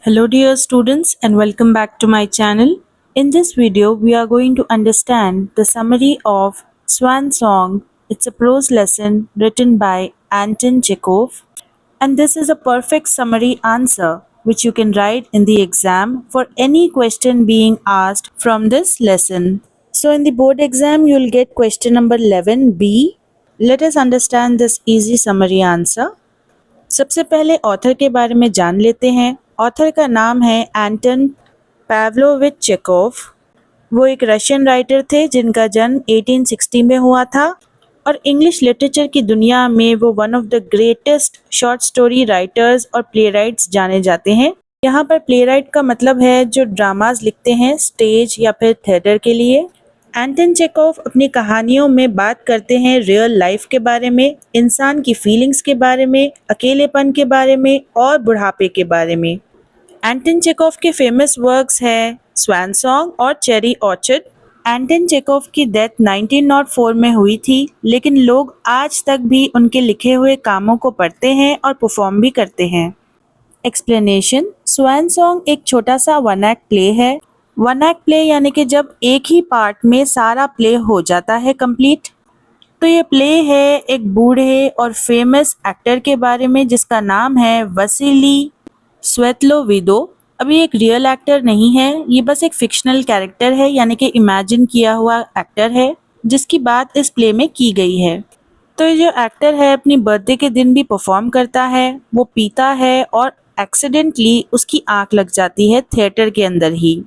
Hello dear students and welcome back to my channel. In this video we are going to understand the summary of Swan Song. It's a prose lesson written by Anton Chekhov, and this is a perfect summary answer which you can write in the exam for any question being asked from this lesson. So in the board exam you'll get question number 11B. Let us understand this easy summary answer. सबसे पहले author के बारे में जान लेते हैं। Author का नाम है एंटन पाव्लोविच चेकोव। वो एक रशियन राइटर थे जिनका जन्म 1860 में हुआ था और इंग्लिश लिटरेचर की दुनिया में वो one of the greatest short story writers और प्ले राइट्स जाने जाते हैं। यहाँ पर प्ले राइट का मतलब है जो ड्रामाज लिखते हैं स्टेज या फिर थिएटर के लिए। एंटन चेकोव अपनी कहानियों में बात करते हैं रियल लाइफ के बारे में, इंसान की फीलिंग्स के बारे में, अकेलेपन के बारे में और बुढ़ापे के बारे में। एंटन चेकोव के फेमस वर्क्स हैं स्वान सॉन्ग और चेरी ऑर्चर्ड। एंटन चेकोव की डेथ 1904 में हुई थी, लेकिन लोग आज तक भी उनके लिखे हुए कामों को पढ़ते हैं और परफॉर्म भी करते हैं। एक्सप्लेनेशन। स्वान सॉन्ग एक छोटा सा वन एक्ट प्ले है। वन एक्ट प्ले यानी कि जब एक ही पार्ट में सारा प्ले हो जाता है कंप्लीट। तो ये प्ले है एक बूढ़े और फेमस एक्टर के बारे में जिसका नाम है वसीली स्वेतलोविदो। अभी एक रियल एक्टर नहीं है, ये बस एक फिक्शनल कैरेक्टर है यानी कि इमेजिन किया हुआ एक्टर है जिसकी बात इस प्ले में की गई है। तो ये जो एक्टर है अपनी बर्थडे के दिन भी परफॉर्म करता है। वो पीता है और एक्सीडेंटली उसकी आंख लग जाती है थिएटर के अंदर ही।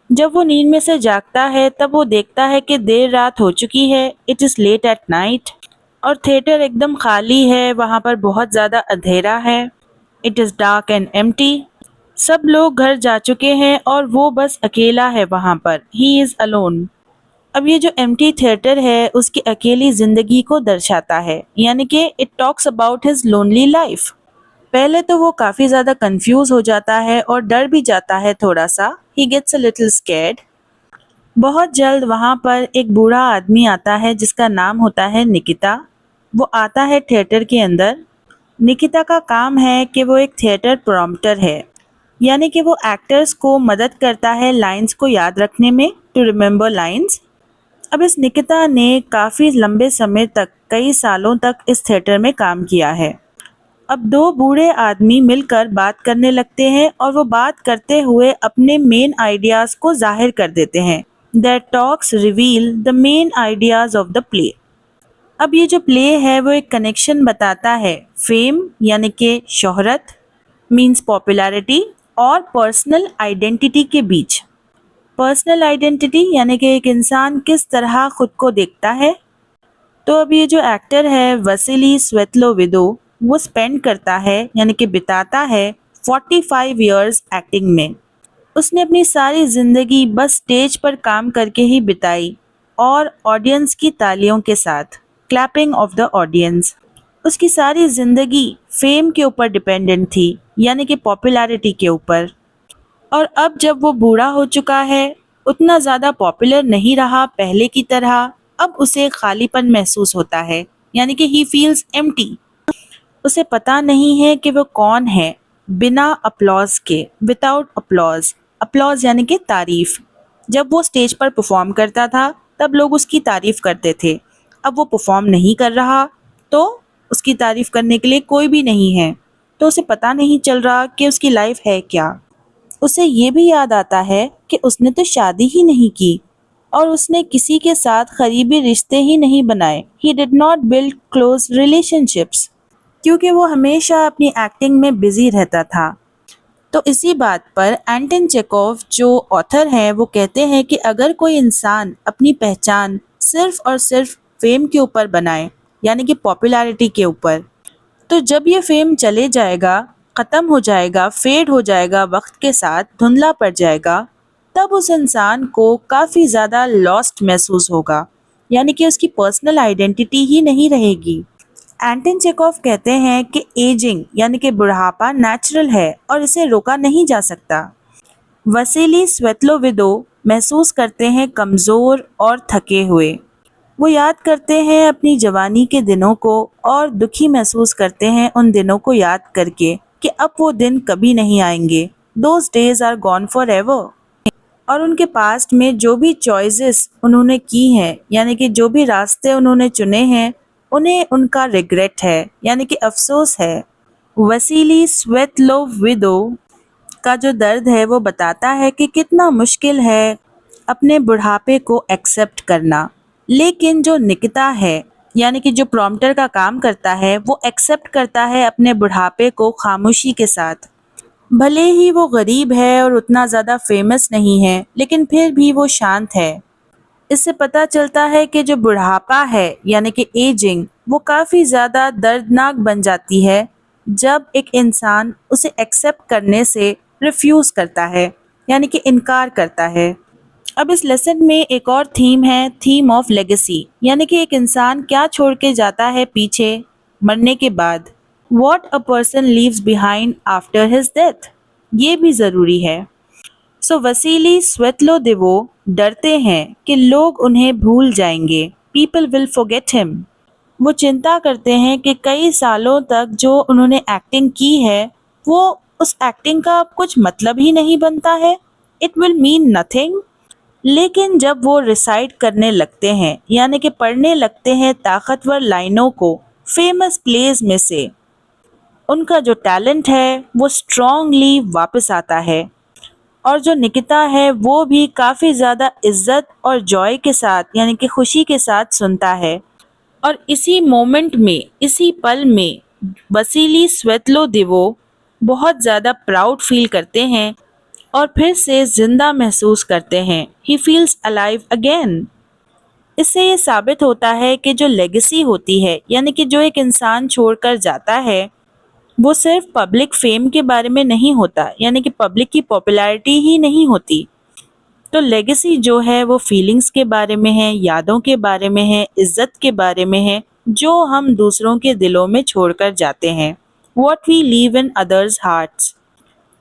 जब वो नींद में से जागता है तब वो देखता है कि देर रात हो चुकी है, it is late at night, और थिएटर एकदम खाली है, वहाँ पर बहुत ज़्यादा अंधेरा है। It is dark and empty. सब लोग घर जा चुके हैं और वो बस अकेला है वहाँ पर। He is alone. अब ये जो एम्प्टी थिएटर है उसकी अकेली ज़िंदगी को दर्शाता है, यानी कि it talks about his lonely life. पहले तो वो काफ़ी ज़्यादा कंफ्यूज हो जाता है और डर भी जाता है थोड़ा सा। He gets a little scared. बहुत जल्द वहाँ पर एक बूढ़ा आदमी आता है जिसका नाम होता है निकिता। वो आता है थिएटर के अंदर। निकिता का काम है कि वो एक थिएटर प्रॉम्प्टर है, यानी कि वो एक्टर्स को मदद करता है लाइंस को याद रखने में, टू रिमेंबर लाइंस। अब इस निकिता ने काफ़ी लंबे समय तक, कई सालों तक इस थिएटर में काम किया है। अब दो बूढ़े आदमी मिलकर बात करने लगते हैं और वो बात करते हुए अपने मेन आइडियाज़ को जाहिर कर देते हैं। Their talks reveal the main ideas of the play. अब ये जो प्ले है वो एक कनेक्शन बताता है फेम यानी कि शोहरत, मीन्स पॉपुलैरिटी, और पर्सनल आइडेंटिटी के बीच। पर्सनल आइडेंटिटी यानी कि एक इंसान किस तरह खुद को देखता है। तो अब ये जो एक्टर है वसीली स्वेतलोविदो, वो स्पेंड करता है यानी कि बिताता है 45 इयर्स एक्टिंग में। उसने अपनी सारी ज़िंदगी बस स्टेज पर काम करके ही बिताई और ऑडियंस की तालियों के साथ, क्लैपिंग ऑफ द ऑडियंस। उसकी सारी ज़िंदगी फेम के ऊपर डिपेंडेंट थी, यानी कि पॉपुलैरिटी के ऊपर। और अब जब वो बूढ़ा हो चुका है, उतना ज़्यादा पॉपुलर नहीं रहा पहले की तरह। अब उसे खालीपन महसूस होता है, यानी कि ही फील्स एम्प्टी। उसे पता नहीं है कि वो कौन है बिना अपलॉज के, विदाउट अपलॉज। अपलॉज यानी कि तारीफ। जब वो स्टेज पर परफॉर्म करता था तब लोग उसकी तारीफ करते थे। अब वो परफॉर्म नहीं कर रहा तो उसकी तारीफ करने के लिए कोई भी नहीं है, तो उसे पता नहीं चल रहा कि उसकी लाइफ है क्या। उसे ये भी याद आता है कि उसने तो शादी ही नहीं की और उसने किसी के साथ करीबी रिश्ते ही नहीं बनाए। He did not build close relationships, क्योंकि वो हमेशा अपनी एक्टिंग में बिजी रहता था। तो इसी बात पर एंटन चेकोव जो ऑथर हैं वो कहते हैं कि अगर कोई इंसान अपनी पहचान सिर्फ और सिर्फ फेम के ऊपर बनाए, यानी कि पॉपुलैरिटी के ऊपर, तो जब ये फेम चले जाएगा, ख़त्म हो जाएगा, फेड हो जाएगा, वक्त के साथ धुंधला पड़ जाएगा, तब उस इंसान को काफ़ी ज़्यादा लॉस्ट महसूस होगा, यानी कि उसकी पर्सनल आइडेंटिटी ही नहीं रहेगी। एंटन चेकोव कहते हैं कि एजिंग यानी कि बुढ़ापा नेचुरल है और इसे रोका नहीं जा सकता। वसीली स्वेतलोविदो महसूस करते हैं कमज़ोर और थके हुए। वो याद करते हैं अपनी जवानी के दिनों को और दुखी महसूस करते हैं उन दिनों को याद करके कि अब वो दिन कभी नहीं आएंगे। Those days are gone forever. और उनके पास्ट में जो भी चॉइसेस उन्होंने की हैं, यानी कि जो भी रास्ते उन्होंने चुने हैं, उन्हें उनका रिग्रेट है, यानी कि अफसोस है। वसीली स्वेतलोविदो का जो दर्द है वो बताता है कि कितना मुश्किल है अपने बुढ़ापे को एक्सेप्ट करना। लेकिन जो निकिता है, यानी कि जो प्रॉम्प्टर का काम करता है, वो एक्सेप्ट करता है अपने बुढ़ापे को खामोशी के साथ। भले ही वो गरीब है और उतना ज़्यादा फेमस नहीं है, लेकिन फिर भी वो शांत है। इससे पता चलता है कि जो बुढ़ापा है, यानी कि एजिंग, वो काफ़ी ज़्यादा दर्दनाक बन जाती है जब एक इंसान उसे एक्सेप्ट करने से रिफ्यूज़ करता है, यानी कि इनकार करता है। अब इस लेसन में एक और थीम है, थीम ऑफ लेगेसी, यानी कि एक इंसान क्या छोड़ के जाता है पीछे मरने के बाद। What a person leaves behind after his death, ये भी ज़रूरी है। सो वसीली स्वेतलोदेवो डरते हैं कि लोग उन्हें भूल जाएंगे, पीपल विल फॉरगेट हिम। वो चिंता करते हैं कि कई सालों तक जो उन्होंने एक्टिंग की है, वो उस एक्टिंग का अब कुछ मतलब ही नहीं बनता है, इट विल मीन नथिंग। लेकिन जब वो रिसाइट करने लगते हैं, यानी कि पढ़ने लगते हैं ताकतवर लाइनों को फेमस प्लेज में से, उनका जो टैलेंट है वो स्ट्रांगली वापस आता है। और जो निकिता है वो भी काफ़ी ज़्यादा इज्जत और जॉय के साथ, यानी कि खुशी के साथ सुनता है। और इसी मोमेंट में, इसी पल में वसीली स्वेतलोदेवो बहुत ज़्यादा प्राउड फील करते हैं और फिर से ज़िंदा महसूस करते हैं। He feels alive again. इससे ये साबित होता है कि जो लेगेसी होती है, यानी कि जो एक इंसान छोड़कर जाता है, वो सिर्फ पब्लिक फेम के बारे में नहीं होता, यानी कि पब्लिक की पॉपुलैरिटी ही नहीं होती। तो लेगेसी जो है वो फीलिंग्स के बारे में है, यादों के बारे में है, इज्जत के बारे में है, जो हम दूसरों के दिलों में छोड़कर जाते हैं। What we leave in others hearts.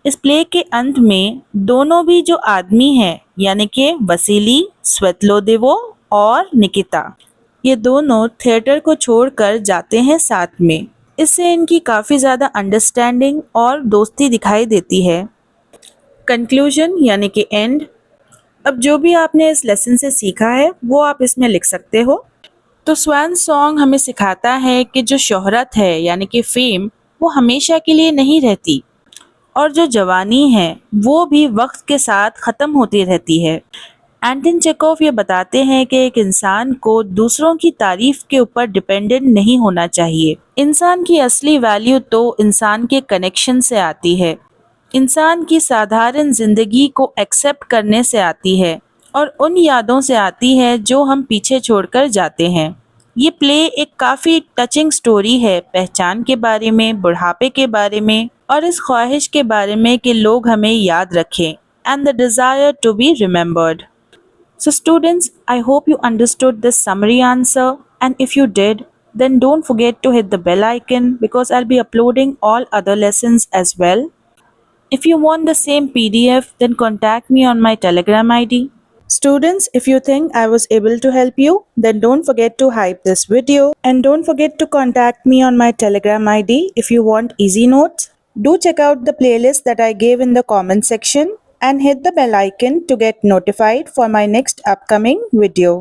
इस प्ले के अंत में दोनों भी जो आदमी हैं, यानी कि वसीली स्वेतलोदेवो और निकिता, ये दोनों थिएटर को छोड़कर जाते हैं साथ में। इससे इनकी काफ़ी ज़्यादा अंडरस्टैंडिंग और दोस्ती दिखाई देती है। कंक्लूजन यानी कि एंड। अब जो भी आपने इस लेसन से सीखा है वो आप इसमें लिख सकते हो। तो स्वैन सॉन्ग हमें सिखाता है कि जो शोहरत है, यानी कि फेम, वो हमेशा के लिए नहीं रहती, और जो जवानी है वो भी वक्त के साथ ख़त्म होती रहती है। एंटन चेखोव ये बताते हैं कि एक इंसान को दूसरों की तारीफ के ऊपर डिपेंडेंट नहीं होना चाहिए। इंसान की असली वैल्यू तो इंसान के कनेक्शन से आती है, इंसान की साधारण जिंदगी को एक्सेप्ट करने से आती है, और उन यादों से आती है जो हम पीछे छोड़कर जाते हैं। ये प्ले एक काफ़ी टचिंग स्टोरी है, पहचान के बारे में, बुढ़ापे के बारे में, और इस ख्वाहिश के बारे में कि लोग हमें याद रखें, and the desire to be remembered. So students, I hope you understood this summary answer, and if you did, then don't forget to hit the bell icon because I'll be uploading all other lessons as well. If you want the same PDF, then contact me on my Telegram ID. Students, if you think I was able to help you, then don't forget to hype this video, and don't forget to contact me on my Telegram ID if you want easy notes. Do check out the playlist that I gave in the comment section and hit the bell icon to get notified for my next upcoming video.